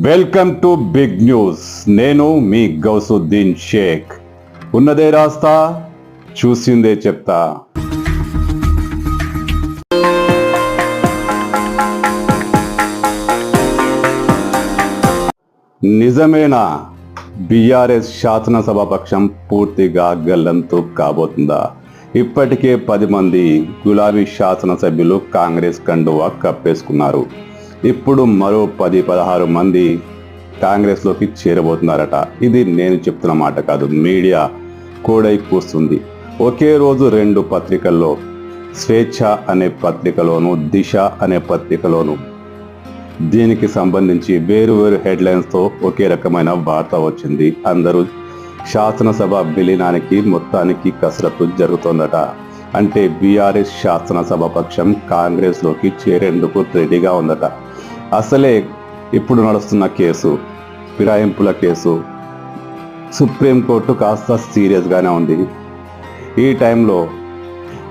Welcome to big news. నేను మీ గౌసుద్దీన్ షేక్. ఉన్నదే రాస్తా, చూసిందే చెప్తా. నిజమేనా బీఆర్ఎస్ శాసనసభాపక్షం పూర్తిగా గల్లంతు కాబోతుందా? ఇప్పటికే 10 మంది గులాబీ శాసనసభ్యులు కాంగ్రెస్ కండువా కప్పేసుకున్నారు. ఇప్పుడు మరో 10-16 మంది కాంగ్రెస్లోకి చేరబోతున్నారట. ఇది నేను చెప్తున్న మాట కాదు, మీడియా కోడై కూస్తుంది. ఒకే రోజు 2 పత్రికల్లో, స్వేచ్ఛ అనే పత్రికలోను, దిశ అనే పత్రికలోను దీనికి సంబంధించి వేరు హెడ్లైన్స్తో ఒకే రకమైన వార్త వచ్చింది. అందరూ శాసనసభ విలీనానికి మొత్తానికి కసరత్తు జరుగుతోందట. అంటే బీఆర్ఎస్ శాసనసభ పక్షం కాంగ్రెస్లోకి చేరేందుకు రెడీగా ఉందట. అసలే ఇప్పుడు నడుస్తున్న కేసు, ఫిరాయింపుల కేసు, సుప్రీంకోర్టు కాస్త సీరియస్గానే ఉంది. ఈ టైంలో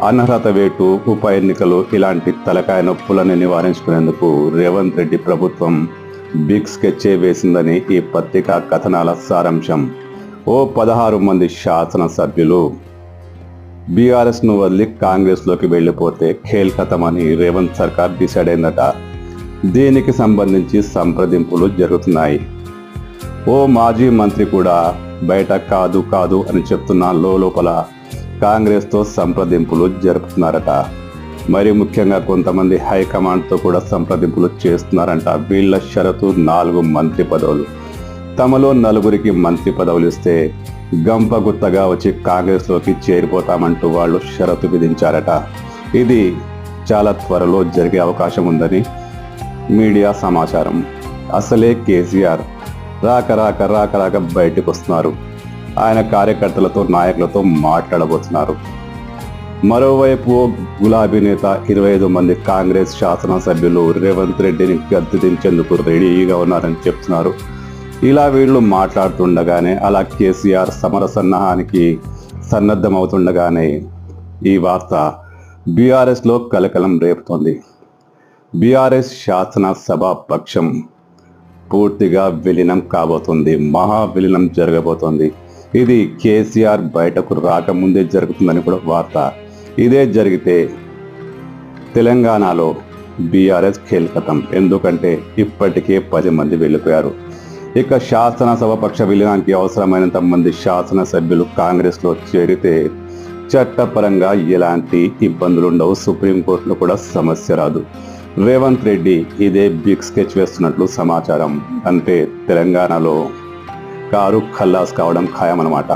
అనర్హత వేటు, ఉప ఎన్నికలు ఇలాంటి తలకాయ నొప్పులను నివారించుకునేందుకు రేవంత్ రెడ్డి ప్రభుత్వం బిగ్ స్కెచ్చే వేసిందని ఈ పత్రికా కథనాల సారాంశం. ఓ 16 మంది శాసనసభ్యులు బీఆర్ఎస్ను వదిలి కాంగ్రెస్లోకి వెళ్ళిపోతే ఖేల్ ఖతం అని రేవంత్ సర్కార్ డిసైడ్ అయిందట. దీనికి సంబంధించి సంప్రదింపులు జరుగుతున్నాయి. ఓ మాజీ మంత్రి కూడా బయట కాదు అని చెప్తున్న లోపల కాంగ్రెస్తో సంప్రదింపులు జరుపుతున్నారట. మరి ముఖ్యంగా కొంతమంది హైకమాండ్తో కూడా సంప్రదింపులు చేస్తున్నారంట. వీళ్ళ షరతు 4 మంత్రి పదవులు. తమలో 4గురికి మంత్రి పదవులు ఇస్తే గంపగుత్తగా వచ్చి కాంగ్రెస్లోకి చేరిపోతామంటూ వాళ్ళు షరతు విధించారట. ఇది చాలా త్వరలో జరిగే అవకాశం ఉందని మీడియా సమాచారం. అసలే కేసీఆర్ రాక బయటకు వస్తున్నారు. ఆయన కార్యకర్తలతో, నాయకులతో మాట్లాడబోతున్నారు. మరోవైపు గులాబీ నేత 25 మంది కాంగ్రెస్ శాసనసభ్యులు రేవంత్ రెడ్డిని గద్దె దించేందుకు రెడీగా ఉన్నారని చెప్తున్నారు. ఇలా వీళ్ళు మాట్లాడుతుండగానే, అలా కేసీఆర్ సమరసన్నాహానికి సన్నద్ధమవుతుండగానే ఈ వార్త బీఆర్ఎస్లో కలకలం రేపుతోంది. బీఆర్ఎస్ శాసనసభ పక్షం పూర్తిగా విలీనం కాబోతుంది. మహా విలీనం జరగబోతోంది. ఇది కేసీఆర్ బయటకు రాకముందే జరుగుతుందని కూడా వార్త. ఇదే జరిగితే తెలంగాణలో బీఆర్ఎస్ ఖేల్ ఖతం. ఎందుకంటే ఇప్పటికే 10 మంది వెళ్ళిపోయారు. ఇక శాసనసభ పక్ష విలీనానికి అవసరమైనంత మంది శాసనసభ్యులు కాంగ్రెస్లో చేరితే చట్టపరంగా ఎలాంటి ఇబ్బందులు ఉండవు. సుప్రీంకోర్టులో కూడా సమస్య రాదు. రేవంత్ రెడ్డి ఇదే బిగ్ స్కెచ్ వేస్తున్నట్లు సమాచారం. అంటే తెలంగాణలో కారు ఖల్లాస్ కావడం ఖాయమన్నమాట.